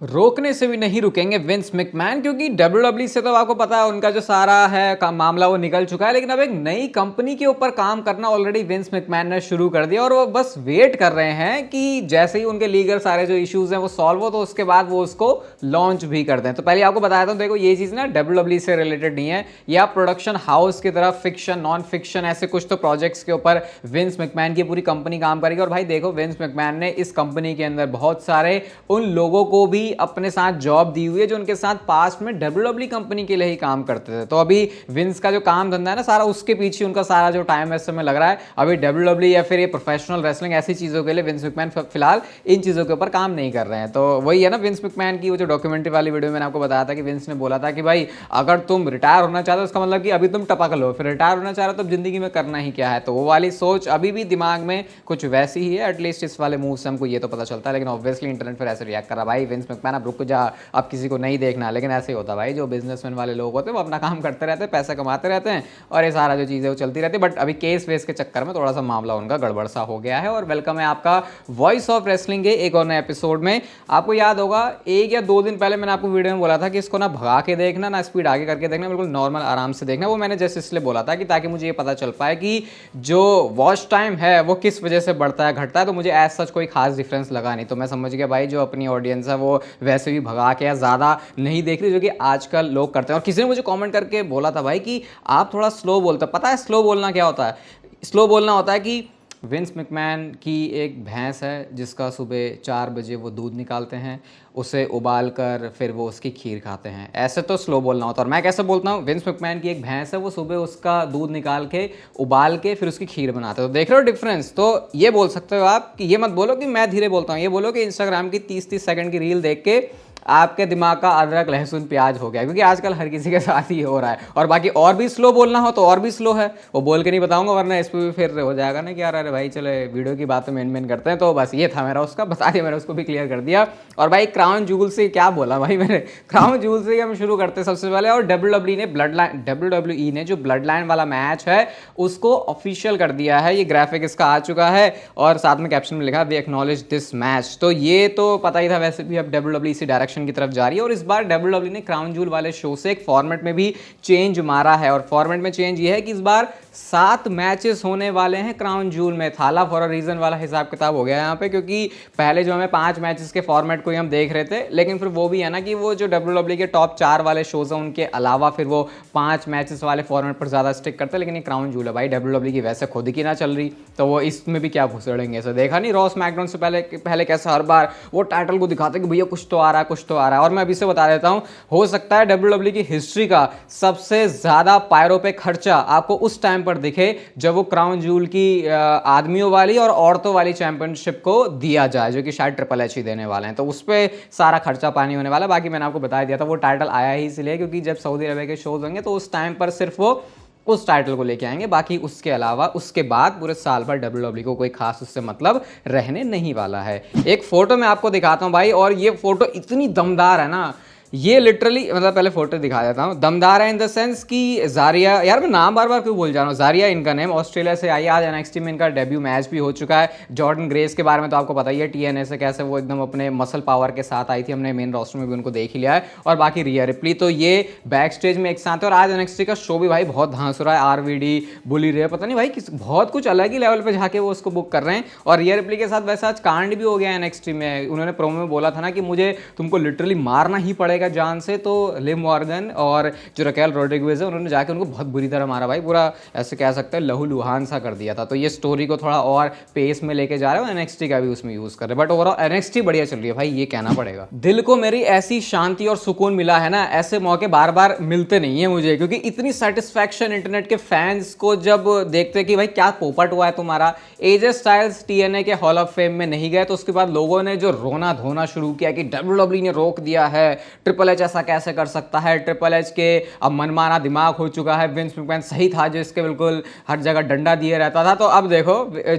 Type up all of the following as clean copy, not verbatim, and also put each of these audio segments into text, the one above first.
रोकने से भी नहीं रुकेंगे विंस मैकमैन, क्योंकि डब्ल्यूडब्ल्यू से तो आपको पता है उनका जो सारा है मामला वो निकल चुका है। लेकिन अब एक नई कंपनी के ऊपर काम करना ऑलरेडी विंस मैकमैन ने शुरू कर दिया और वो बस वेट कर रहे हैं कि जैसे ही उनके लीगल सारे जो इश्यूज हैं वो सॉल्व हो तो उसके बाद वो उसको लॉन्च भी कर दें। तो पहले आपको बताया था, देखो ये चीज़ ना डब्ल्यूडब्ल्यू से रिलेटेड नहीं है, या प्रोडक्शन हाउस की तरफ फिक्शन नॉन फिक्शन ऐसे कुछ तो प्रोजेक्ट्स के ऊपर विंस मैकमैन की पूरी कंपनी काम करेगी। और भाई देखो, विंस मैकमैन ने इस कंपनी के अंदर बहुत सारे उन लोगों को भी अपने साथ जॉब दी हुई है जो उनके साथ पास्ट में डब्ल्यूडब्ल्यू कंपनी के लिए ही काम करते थे। तो अभी विंस का जो काम धंधा है ना सारा, उसके पीछे उनका सारा जो टाइम इस समय लग रहा है। अभी डब्ल्यूडब्ल्यू या फिर ये प्रोफेशनल रेसलिंग ऐसी चीजों के लिए विंस मैकमैन फिलहाल इन चीजों के ऊपर काम नहीं कर रहे हैं। तो वही है ना, विंस मैकमैन की वो जो डॉक्यूमेंट्री वाली वीडियो मैंने आपको बताया था कि विंस ने बोला था कि भाई अगर तुम रिटायर होना चाहते हो उसका मतलब कि अभी तुम टपक लो, फिर रिटायर होना चाह रहे हो तो जिंदगी में करना ही क्या है। तो वो वाली सोच अभी भी दिमाग में कुछ वैसी ही है, एटलीस्ट इस वाले मूव से हमको ये तो पता चलता है। लेकिन ऑब्वियसली इंटरनेट पर ऐसे रिएक्ट कर रहा, भाई विंस मैकमैन अब रुक जा, अब किसी को नहीं देखना। लेकिन ऐसे ही होता भाई, जो बिजनेसमैन वाले लोग होते हैं वो अपना काम करते रहते हैं, पैसा कमाते रहते हैं और ये सारा जो चीज़ें वो चलती रहती है। बट अभी केस वेस के चक्कर में थोड़ा सा मामला उनका गड़बड़ सा हो गया है। और वेलकम है आपका वॉइस ऑफ रेसलिंग के एक और नए एपिसोड में। आपको याद होगा 1 या 2 दिन पहले मैंने आपको वीडियो में बोला था कि इसको ना भगा के देखना, ना स्पीड आगे करके देखना, बिल्कुल नॉर्मल आराम से देखना। वो मैंने जस्ट इसलिए बोला था कि ताकि मुझे ये पता चल पाए कि जो वॉच टाइम है वो किस वजह से बढ़ता है घटता है। तो मुझे एज सच कोई खास डिफरेंस लगा नहीं। तो मैं समझ गया भाई जो अपनी ऑडियंस है वो वैसे भी भगा के या ज़्यादा नहीं देख रही, जो कि आजकल लोग करते हैं। और किसी ने मुझे कमेंट करके बोला था भाई कि आप थोड़ा स्लो बोलते हैं। पता है स्लो बोलना क्या होता है? स्लो बोलना होता है कि विंस मैकमैन की एक भैंस है जिसका सुबह 4 बजे वो दूध निकालते हैं, उसे उबाल कर फिर वो उसकी खीर खाते हैं। ऐसे तो स्लो बोलना होता है। और मैं कैसे बोलता हूँ, विंस मैकमैन की एक भैंस है, वो सुबह उसका दूध निकाल के उबाल के फिर उसकी खीर बनाते हैं। तो देख रहे हो डिफरेंस? तो ये बोल सकते हो आप कि ये मत बोलो कि मैं धीरे बोलता हूँ, ये बोलो कि इंस्टाग्राम की 30-30 सेकंड की रील देख के आपके दिमाग का अदरक लहसुन प्याज हो गया, क्योंकि आजकल हर किसी के साथ ही हो रहा है। और बाकी और भी स्लो बोलना हो तो और भी स्लो है, वो बोल के नहीं बताऊंगा वरना इस पर भी फिर हो जाएगा ना कि यार अरे भाई चले वीडियो की बात मेन करते हैं। तो बस ये था मेरा, उसका बता दिया, मैंने उसको भी क्लियर कर दिया। और भाई क्राउन जूल से क्या बोला भाई मैंने, क्राउन जूल से हम शुरू करते हैं सबसे पहले। और डब्ल्यूडब्ल्यू ने जो ब्लड लाइन वाला मैच है उसको ऑफिशियल कर दिया है। ये ग्राफिक इसका आ चुका है और साथ में कैप्शन में लिखा वी एक्नॉलेज दिस मैच। तो ये तो पता ही था, वैसे भी अब डब्ल्यूडब्ल्यू इसी डायरेक्शन की तरफ जा रही है। और इस बार डब्ल्यूडब्ल्यू ने क्राउन जूल वाले शो से एक फॉर्मेट में भी चेंज मारा है। और फॉर्मेट में चेंज ये है कि इस बार 7 मैचेस होने वाले हैं क्राउन जूल में। थाला फॉर अ रीजन वाला हिसाब किताब हो गया यहाँ पे, क्योंकि पहले जो हमें 5 मैचेस के फॉर्मेट को ही हम देख रहे थे, लेकिन फिर वो भी है ना कि वो जो डब्ल्यूडब्ल्यू के टॉप 4 वाले शोज हैं उनके अलावा फिर वो 5 मैचेस वाले फॉर्मेट पर ज्यादा स्टिक करते हैं। लेकिन ये क्राउन जूल है भाई, डब्ल्यूडब्ल्यू की वैसे खुद की ना चल रही तो वो इसमें भी क्या घुसड़ेंगे। ऐसा देखा नहीं रॉ स्मैकडाउन से पहले कैसे हर बार वो टाइटल को दिखाते कि भैया कुछ तो आ रहा है, कुछ तो आ रहा है। और मैं अभी से बता देता हूं, हो सकता है डब्ल्यूडब्ल्यू की हिस्ट्री का सबसे ज्यादा पायरो पे खर्चा आपको उस टाइम पर दिखे जब वो क्राउन जूल की आदमियों वाली और औरतों वाली चैंपियनशिप को दिया जाए, जो कि शायद ट्रिपल एच ही देने वाले हैं। तो उस पर सारा खर्चा पानी होने वाला। बाकी मैंने आपको बता दिया था वो टाइटल आया ही इसलिए क्योंकि जब सऊदी अरबिया के शोज होंगे तो उस टाइम पर सिर्फ वो उस टाइटल को लेके आएंगे। बाकी उसके अलावा उसके बाद पूरे साल भर डब्ल्यूडब्ल्यू को कोई खास उससे मतलब रहने नहीं वाला है। एक फोटो मैं आपको दिखाता हूं भाई, और ये फोटो इतनी दमदार है ना, ये लिटरली मतलब पहले फोटो दिखा देता हूँ। दमदार है इन द सेंस कि जारिया, यार मैं नाम बार बार क्यों बोल जा रहा हूँ, जारिया इनका नेम, ऑस्ट्रेलिया से आई। आज एनएक्सटी में इनका डेब्यू मैच भी हो चुका है। जॉर्डन ग्रेस के बारे में तो आपको पता ही है, टीएनए से कैसे वो एकदम अपने मसल पावर के साथ आई थी, हमने मेन रोस्टर में भी उनको देख ही लिया है। और बाकी रिया रिप्ली तो ये बैक स्टेज में एक साथ है। और आज एनएक्सटी का शो भी भाई बहुत धांस रहा है। आरवीडी बुली रे पता नहीं भाई बहुत कुछ अलग ही लेवल पर जाके वो उसको बुक कर रहे हैं। और रिया रिप्ली के साथ वैसा आज कांड भी हो गया एनएक्सटी में। उन्होंने प्रोमो में बोला था ना कि मुझे तुमको लिटरली मारना ही पड़ेगा जान से। तो लिव मॉर्गन और जो रकेल रोड्रिगेज है उन्होंने जाके उनको बहुत बुरी तरह मारा भाई, पूरा ऐसे कह सकते हैं लहू लुहान सा कर दिया था। तो ये स्टोरी को थोड़ा और पेस में लेके जा रहे हो, एनएक्सटी का भी उसमें यूज कर रहे हैं। बट ओवरऑल एनएक्सटी बढ़िया चल रही है भाई, ये कहना पड़ेगा। दिल को मेरी ऐसी शांति और सुकून मिला है ना, ऐसे मौके बार बार मिलते नहीं है मुझे, क्योंकि इतनी सेटिस्फैक्शन इंटरनेट के फैंस को जब देखते कि भाई क्या पोपट हुआ है तुम्हारा। एजे स्टाइल्स टीएनए के हॉल ऑफ फेम में नहीं गए तो उसके बाद लोगों ने जो रोना धोना शुरू किया कि डब्ल्यूडब्ल्यू ने रोक दिया है, ट्रिपल एच ऐसा कैसे कर सकता है, ट्रिपल एच के अब मनमाना दिमाग हो चुका है, विंस मैकमैन सही था जो इसके बिल्कुल हर जगह डंडा दिए रहता था। तो अब देखो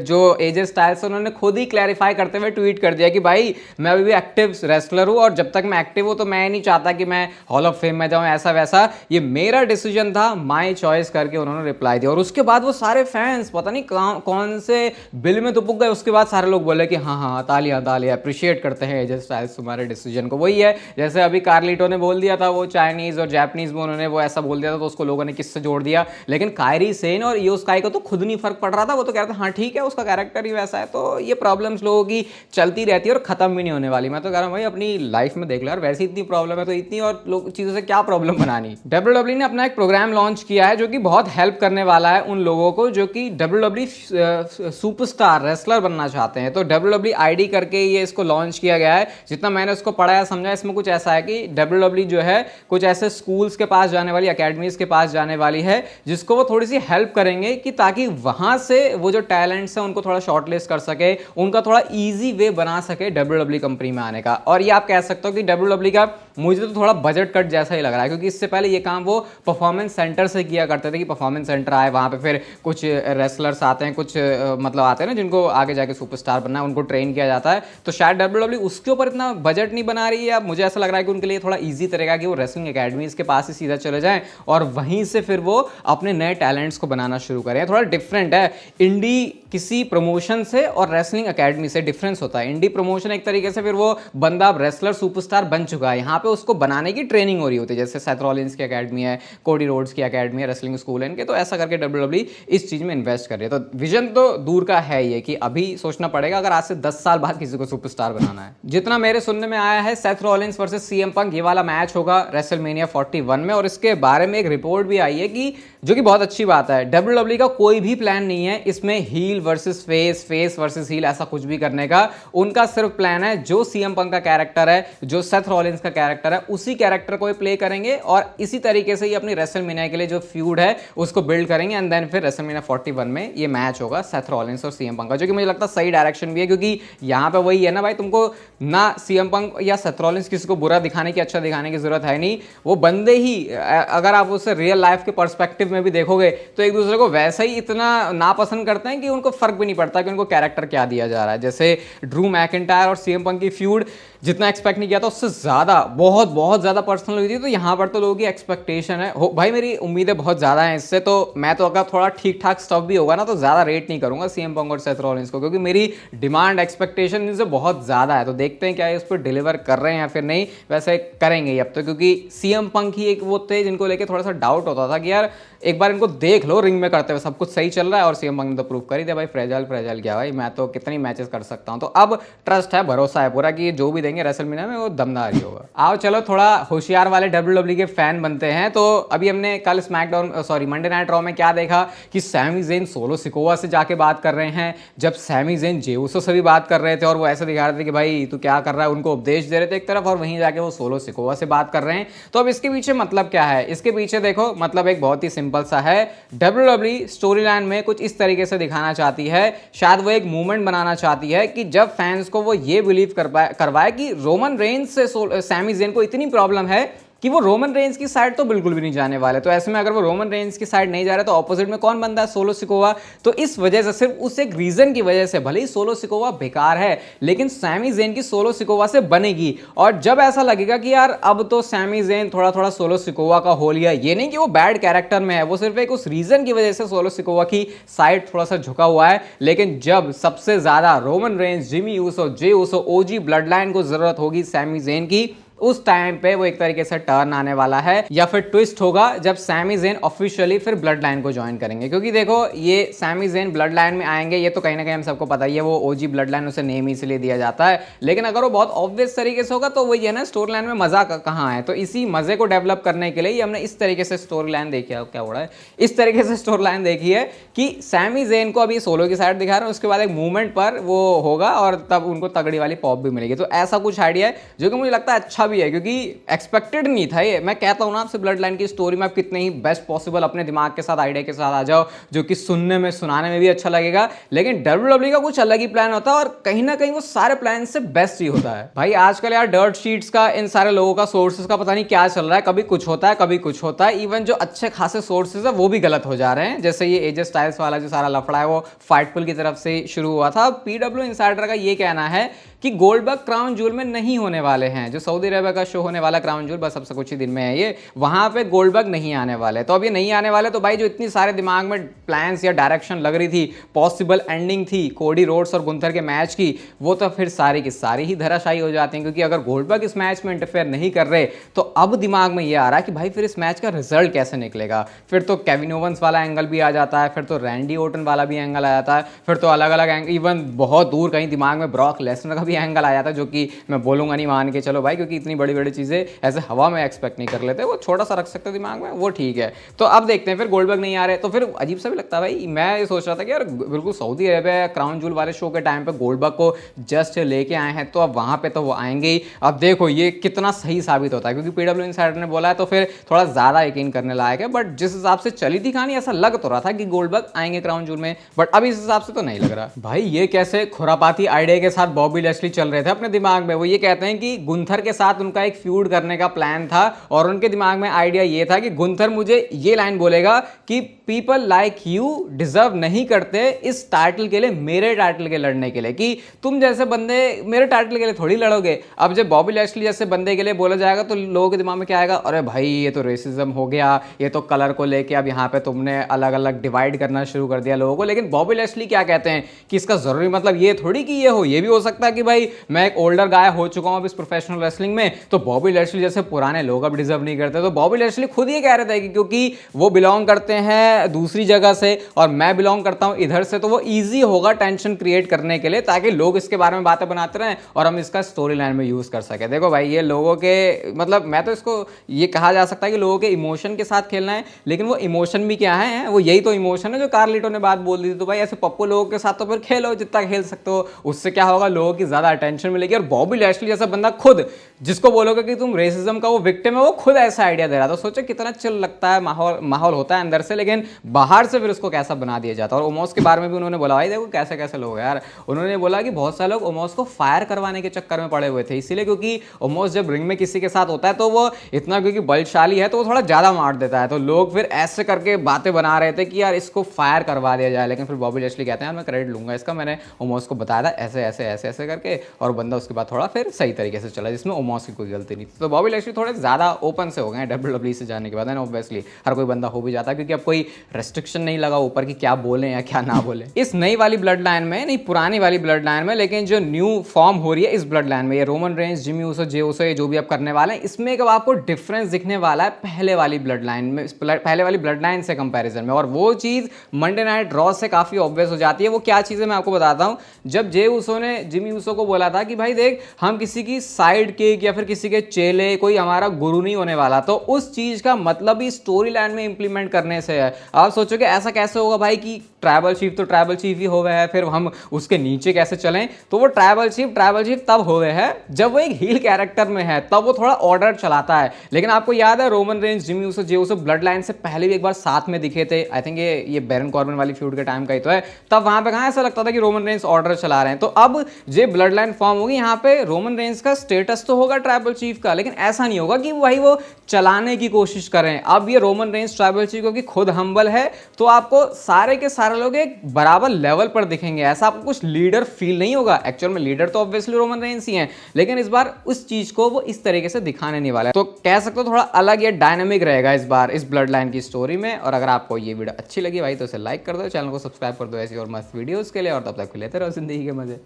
जो एजे स्टाइल्स उन्होंने खुद ही क्लैरिफाई करते हुए ट्वीट कर दिया कि भाई मैं अभी भी एक्टिव रेसलर हूं और जब तक मैं एक्टिव हूं तो मैं नहीं चाहता कि मैं हॉल ऑफ फेम में जाऊं, ऐसा वैसा, ये मेरा डिसीजन था, माय चॉइस करके उन्होंने रिप्लाई दिया। और उसके बाद वो सारे फैंस पता नहीं कौन से बिल में दुपुक गए। उसके बाद सारे लोग बोले कि हाँ हाँ तालियां तालियां, अप्रिशिएट करते हैं एजे स्टाइल्स तुम्हारे डिसीजन को। वही है जैसे अभी कार्लिटो ने बोल दिया था, वो चाइनीज और जापानीज में उन्होंने वो ऐसा बोल दिया था तो उसको लोगों ने किससे जोड़ दिया। लेकिन कायरी सेन और ईओ स्काई को तो खुद नहीं फर्क पड़ रहा था, वो तो कहता हाँ ठीक है उसका कैरेक्टर ही वैसा है। तो ये प्रॉब्लम्स लोगों की चलती रहती है और खत्म भी नहीं होने वाली। मैं तो कह रहा हूँ भाई अपनी लाइफ में देख लो यार, वैसी इतनी प्रॉब्लम है तो इतनी और लोग चीजों से क्या प्रॉब्लम बनानी। डब्ल्यूडब्ल्यू ने अपना एक प्रोग्राम लॉन्च किया है जो कि बहुत हेल्प करने वाला है उन लोगों को जो कि डब्ल्यूडब्ल्यू सुपरस्टार रेसलर बनना चाहते हैं। तो डब्ल्यूडब्ल्यू आईडी करके ये इसको लॉन्च किया गया है। जितना मैंने उसको पढ़ा या समझा, इसमें कुछ ऐसा है कि डब्ल्यूडब्ल्यू जो है कुछ ऐसे स्कूल्स के पास जाने वाली, अकेडमीज के पास जाने वाली है जिसको वो थोड़ी सी हेल्प करेंगे कि ताकि वहां से वो जो टैलेंट्स हैं उनको थोड़ा शॉर्टलिस्ट कर सके, उनका थोड़ा इजी वे बना सके डब्ल्यूडब्ल्यू कंपनी में आने का। और ये आप कह सकते हो कि डब्ल्यूडब्ल्यू का मुझे तो थोड़ा बजट कट जैसा ही लग रहा है, क्योंकि इससे पहले ये काम वो परफॉर्मेंस सेंटर से किया करते थे कि परफॉर्मेंस सेंटर आए, वहां पे फिर कुछ रेसलर्स आते हैं, कुछ मतलब आते हैं ना जिनको आगे जाके सुपरस्टार बनना है, उनको ट्रेन किया जाता है। तो शायद डब्ल्यूडब्ल्यू उसके ऊपर इतना बजट नहीं बना रही है। अब मुझे ऐसा लग रहा है कि उनके लिए थोड़ा ईजी तरीका कि वो रेसलिंग अकेडमीज के पास ही सीधा चले जाएं और वहीं से फिर वो अपने नए टैलेंट्स को बनाना शुरू करें। थोड़ा डिफरेंट है इंडी किसी प्रमोशन से और रेसलिंग अकेडमी से डिफरेंस होता है। इंडी प्रमोशन एक तरीके से फिर वो बंदा रेसलर सुपरस्टार बन चुका है, यहाँ पे उसको बनाने की ट्रेनिंग हो रही होती है, जैसे सेथ रॉलिंस की अकेडमी है, कोडी रोड्स की अकेडमी है, रेसलिंग स्कूल है इनके। तो ऐसा करके डब्ल्यूडब्ल्यू इस चीज में इन्वेस्ट कर रही है। तो विजन तो दूर का है ये कि अभी सोचना पड़ेगा अगर आज से 10 साल बाद किसी को सुपरस्टार बनाना है। जितना मेरे सुनने में आया है Seth Rollins versus CM Punk ये वाला मैच होगा रेसलमेनिया 41 में, और इसके बारे में एक रिपोर्ट भी आई है कि जो कि बहुत अच्छी बात है, डब्ल्यूडब्ल्यू का कोई भी प्लान नहीं है इसमें heel versus face, face versus heel ऐसा कुछ भी करने का। उनका सिर्फ प्लान है जो सीएम पंक का कैरेक्टर है, जो सेथ रॉलिंस का कैरेक्टर है, उसी कैरेक्टर को प्ले करेंगे और इसी तरीके से ही अपनी रेसलमेनिया के लिए जो फ्यूड है उसको बिल्ड करेंगे। एंड देन फिर रेसलमेनिया 41 में ये मैच होगा सेथ रॉलिंस और सीएम पंक का, जो कि मुझे लगता है सही डायरेक्शन भी है, क्योंकि यहाँ पे वही है ना भाई, तुमको ना सीएम पंक या सेथ रॉलिंस किसी को बुरा दिखाने की, अच्छा दिखाने की जरूरत है नहीं। वो बंदे ही अगर आप उसे रियल लाइफ के पर्सपेक्टिव में भी देखोगे तो एक दूसरे को वैसे ही इतना नापसंद करते हैं कि उनको फर्क भी नहीं पड़ता कि उनको कैरेक्टर क्या दिया जा रहा है। जैसे ड्रू मैकिंटायर और सीएम पंक की फ्यूड जितना एक्सपेक्ट नहीं किया था उससे ज्यादा बहुत बहुत ज्यादा पर्सनल हुई थी। तो यहां पर तो लोगों की एक्सपेक्टेशन है हो भाई, मेरी उम्मीदें बहुत ज्यादा हैं इससे। तो मैं तो अगर थोड़ा ठीक ठाक स्टफ भी होगा ना तो ज्यादा रेट नहीं करूंगा सीएम पंक और सेथ रॉलिंस को, क्योंकि मेरी डिमांड एक्सपेक्टेशन इनसे बहुत ज्यादा है। तो देखते हैं क्या इस पर डिलीवर कर रहे हैं या फिर नहीं। वैसे करेंगे अब तो, क्योंकि सीएम पंक ही एक वो थे जिनको लेके थोड़ा सा डाउट होता था कि यार एक बार इनको देख लो रिंग में करते हुए, सब कुछ सही चल रहा है। और सीएम पंक ने तो प्रूव कर ही दिया भाई, फ्रेजाइल फ्रेजाइल क्या भाई, मैं तो कितनी मैचेस कर सकता हूं। तो अब ट्रस्ट है, भरोसा है पूरा कि जो भी देंगे रेसलमेनिया में वो दमदार ही होगा। आओ चलो थोड़ा होशियार वाले डब्ल्यूडब्ल्यू के फैन बनते हैं। तो अभी हमने कल मंडे नाइट रॉ में क्या देखा कि सैमी ज़ेन सोलो सिकोवा से जाके बात कर रहे हैं, जब सैमी ज़ेन जे उसो से भी बात कर रहे थे और वो ऐसे दिखा रहे थे कि भाई तू क्या कर रहा है, उनको उपदेश दे रहे थे एक तरफ, और वहीं जाके वो सोलो सिकोवा से बात कर रहे हैं। तो अब इसके पीछे मतलब क्या है? इसके पीछे देखो मतलब एक बहुत ही सिंपल सा है, डब्ल्यूडब्ल्यू स्टोरी लाइन में कुछ इस तरीके से दिखाना चाहती है, शायद वो एक मूवमेंट बनाना चाहती है कि जब फैंस को वो ये बिलीव करवाए कि रोमन रेंज से सैमी ज़ेन को इतनी प्रॉब्लम है कि वो रोमन रेंज की साइड तो बिल्कुल भी नहीं जाने वाले। तो ऐसे में अगर वो रोमन रेंज की साइड नहीं जा रहे तो ऑपोजिट में कौन बनता है? Solo Sikoa. तो इस वजह से, सिर्फ उस एक रीजन की वजह से, भले ही सोलो सिकोवा बेकार है लेकिन सैमी ज़ेन की सोलो सिकोवा से बनेगी। और जब ऐसा लगेगा कि यार अब तो सैमी ज़ेन थोड़ा थोड़ा सोलो सिकोवा का हो लिया, ये नहीं कि वो बैड कैरेक्टर में है, वो सिर्फ एक उस रीजन की वजह से सोलो सिकोवा की साइड थोड़ा सा झुका हुआ है। लेकिन जब सबसे ज्यादा रोमन रेंज, जिमी यूसो, जे यूसो, ओजी ब्लड लाइन को जरूरत होगी सैमी ज़ेन की, उस टाइम पे वो एक तरीके से टर्न आने वाला है या फिर ट्विस्ट होगा जब सैमी ज़ेन ऑफिशियली फिर ब्लड लाइन को ज्वाइन करेंगे। क्योंकि देखो ये सैमी ज़ेन ब्लड लाइन में आएंगे ये तो कहीं ना कहीं हम सबको पता ही है, वो ओजी ब्लड लाइन उसे नेम इसलिए दिया जाता है। लेकिन अगर वो बहुत ऑब्वियस तरीके से होगा तो वही है ना, स्टोरी लाइन में मजा कहाँ है। तो इसी मजे को डेवलप करने के लिए हमने इस तरीके से स्टोरी लाइन देखी है, क्या हो रहा है, इस तरीके से स्टोरी लाइन देखी है कि सैमी ज़ेन को अभी सोलो की साइड दिखा रहे हैं, उसके बाद एक मूवमेंट पर वो होगा और तब उनको तगड़ी वाली पॉप भी मिलेगी। तो ऐसा कुछ आइडिया है जो कि मुझे लगता है अच्छा भी है क्योंकि एक्सपेक्टेड नहीं था ये। मैं कहता हूँ ना आपसे, ब्लड लाइन की स्टोरी में आप कितने ही बेस्ट पॉसिबल अपने दिमाग के साथ, आइडिया के साथ आ जाओ, जो कि सुनने में सुनाने में भी अच्छा लगेगा, लेकिन WWE का कुछ अलग ही प्लान होता है और कहीं ना कहीं वो सारे प्लान से बेस्ट ही होता है भाई। आजकल यार डर्ट शीट्स का, इन सारे लोगों का, सोर्सेज का पता नहीं क्या चल रहा है, कभी कुछ होता है कभी कुछ होता है। इवन जो अच्छे खासे सोर्सेज है वो भी गलत हो जा रहे हैं। जैसे ये एजे स्टाइल्स वाला जो सारा लफड़ा है वो फाइटफुल की तरफ से शुरू हुआ था। PW इनसाइडर का ये कहना है कि गोल्डबर्ग क्राउन जूल में नहीं होने वाले हैं। जो सऊदी अरेबिया का शो होने वाला क्राउन जूल, बस अब से कुछ ही दिन में है ये, वहां पे गोल्डबर्ग नहीं आने वाले। तो अब ये नहीं आने वाले, तो भाई जो इतनी सारे दिमाग में प्लान्स या डायरेक्शन लग रही थी, पॉसिबल एंडिंग थी कोडी रोड्स और गुंथर के मैच की, वो तो फिर सारी की सारी ही धराशायी हो जाती हैं। क्योंकि अगर गोल्डबर्ग इस मैच में इंटरफेयर नहीं कर रहे तो अब दिमाग में ये आ रहा है कि भाई फिर इस मैच का रिजल्ट कैसे निकलेगा। फिर तो केविन ओवंस वाला एंगल भी आ जाता है, फिर तो रैंडी ओटन वाला भी एंगल आ जाता है, फिर तो अलग अलग एंगल, इवन बहुत दूर कहीं दिमाग में ब्रॉक लेसनर का भी एंगल आ जाता है, जो कि मैं बोलूंगा नहीं, मान के चलो भाई, क्योंकि इतनी बड़ी बड़ी चीजें ऐसे हवा में एक्सपेक्ट नहीं कर लेते, वो छोटा सा रख सकते दिमाग में, वो ठीक है। तो अब देखते हैं फिर गोल्डबर्ग नहीं आ रहे तो फिर अजीब सा भी लगता है भाई। मैं ये सोच रहा था कि यार बिल्कुल सऊदी अरेबिया क्राउन जूल वाले शो के टाइम पे गोल्डबर्ग को जस्ट लेके आए हैं, तो अब वहां पे तो वो आएंगे ही। अब देखो ये कितना सही साबित होता है, क्योंकि PW इनसाइडर ने बोला है तो फिर थोड़ा ज्यादा यकीन करने लायक है। बट जिस हिसाब से चली थी कहानी, ऐसा लग तो रहा था कि गोल्डबर्ग आएंगे क्राउन जूल में, बट अब इस हिसाब से तो नहीं लग रहा भाई। ये कैसे खुरापाती आइडिया के साथ बॉबी लैशली चल रहे थे अपने दिमाग में। वो ये कहते हैं कि गुंथर के साथ उनका एक फ्यूड करने का प्लान था और उनके दिमाग में आइडिया ये था कि गुंथर मुझे ये लाइन बोलेगा कि पीपल लाइक यू डिजर्व नहीं करते इस टाइटल के लिए, मेरे टाइटल के लड़ने के लिए, कि तुम जैसे बंदे मेरे टाइटल के लिए थोड़ी लड़ोगे। अब जब बॉबी लैशली जैसे बंदे के लिए बोला जाएगा तो लोगों के दिमाग में क्या आएगा, अरे भाई ये तो रेसिज्म हो गया, ये तो कलर को लेके अब यहाँ पे तुमने अलग अलग डिवाइड करना शुरू कर दिया लोगों को। लेकिन बॉबी लैशली क्या कहते हैं कि इसका जरूरी मतलब ये थोड़ी कि ये हो, ये भी हो सकता है कि भाई मैं एक ओल्डर गाय हो चुका हूं अब इस प्रोफेशनल रेसलिंग में, तो बॉबी लैशली जैसे पुराने लोग अब डिजर्व नहीं करते। तो बॉबी लैशली खुद ये कह रहे थे कि क्योंकि वो बिलोंग करते हैं दूसरी जगह से और मैं बिलोंग करता हूं इधर से, तो वो इजी होगा टेंशन क्रिएट करने के लिए, ताकि लोग इसके बारे में बातें बनाते रहें और हम इसका स्टोरी लाइन में यूज कर सके। देखो भाई ये लोगों के, मतलब मैं तो इसको ये कहा जा सकता है कि लोगों के इमोशन के साथ खेलना है, लेकिन वो इमोशन भी क्या है, वो यही तो इमोशन है जो कार्लिटो ने बात बोल दी थी। तो भाई ऐसे पप्पू लोगों के साथ तो फिर खेलो जितना खेल सकते हो, उससे क्या होगा, लोगों की ज्यादा अटेंशन मिलेगी। और बॉबी लैशली जैसा बंदा खुद जिसको बोलोगे कि तुम रेसिज्म का वो विक्टिम है, वो खुद ऐसा आइडिया दे रहा था। सोचो कितना चिल लगता है, माहौल होता है अंदर से, लेकिन बाहर से फिर उसको कैसा बना दिया जाता है। और ओमोस के बारे में भी उन्होंने बोला, भाई देखो कैसे कैसे लोग हैं यार। उन्होंने बोला कि बहुत सारे लोग ओमोस को फायर करवाने के चक्कर में पड़े हुए थे, इसीलिए क्योंकि ओमोस जब रिंग में किसी के साथ होता है तो वो इतना, क्योंकि बलशाली है तो वो थोड़ा ज्यादा मार देता है, तो लोग फिर ऐसे करके बातें बना रहे थे कि यार इसको फायर करवा दिया जाए। लेकिन फिर बॉबी लैशली कहते हैं मैं क्रेडिट लूंगा इसका, मैंने ओमोस को बताया था ऐसे ऐसे ऐसे ऐसे करके, और बंदा उसके बाद थोड़ा फिर सही तरीके से चला, जिसमें ओमोस की कोई गलती नहीं। तो बॉबी लैशली थोड़े ज्यादा ओपन से हो गए WWE से जाने के बाद, ऑब्वियसली हर कोई बंदा हो भी जाता है, क्योंकि अब कोई रेस्ट्रिक्शन नहीं लगा ऊपर की क्या बोले या क्या ना बोले। इस नई वाली ब्लड लाइन में, नहीं पुरानी वाली ब्लड लाइन में, लेकिन जो न्यू फॉर्म हो रही है इस ब्लड लाइन में, ये Roman Reigns, Jimmy Uso, Jey Uso, ये जो भी आप करने वाले हैं, इसमें एक आपको डिफरेंस दिखने वाला है पहले वाली ब्लड लाइन में, पहले वाली ब्लड लाइन से कंपैरिजन में। और वो चीज मंडे नाइट रॉ से काफी ऑब्वियस हो जाती है। वो क्या चीज है मैं आपको बताता हूं। जब जे ऊसो ने जिमी ऊसो को बोला था कि भाई देख हम किसी की साइड किक या फिर किसी के चेले, कोई हमारा गुरु नहीं होने वाला, तो उस चीज का मतलब ही स्टोरी लाइन में इंप्लीमेंट करने से है। आप सोचोगे ऐसा कैसे होगा भाई कि ट्राइबल चीफ तो ट्राइबल चीफ ही हो गए है, फिर हम उसके नीचे कैसे चलें। तो वो ट्राइबल चीफ तब हो गए हैं जब वो एक हील कैरेक्टर में है, तब वो थोड़ा ऑर्डर चलाता है। लेकिन आपको याद है Roman Reigns, Jimmy Uso, Jey Uso blood line से पहले भी एक बार साथ में दिखे थे। आई थिंक ये बैरन कॉर्बिन वाली फ्यूड के टाइम का ही तो है। तब वहां पे कहां ऐसा लगता था कि रोमन रेंज ऑर्डर चला रहे हैं। तो अब जो ब्लड लाइन फॉर्म होगी, यहाँ पे रोमन रेंज का स्टेटस तो होगा ट्राइबल चीफ का, लेकिन ऐसा नहीं होगा कि भाई वो चलाने की कोशिश करें। अब ये रोमन रेंज ट्राइबल चीफ क्योंकि खुद हम्बल है, तो आपको सारे के सारे लोग एक बराबर लेवल पर दिखेंगे। ऐसा आपको कुछ लीडर फील नहीं होगा। एक्चुअल में लीडर तो ऑब्वियसली रोमन रेंज ही हैं, लेकिन इस बार उस चीज को वो इस तरीके से दिखाने नहीं वाला है। तो कह सकते हो थोड़ा अलग या डायनामिक रहेगा इस बार इस ब्लड लाइन की स्टोरी में। और अगर आपको ये वीडियो अच्छी लगी भाई तो इसे लाइक कर दो, चैनल को सब्सक्राइब कर दो ऐसी और मस्त वीडियोस के लिए, और तब तक लेते रहो जिंदगी के मजे।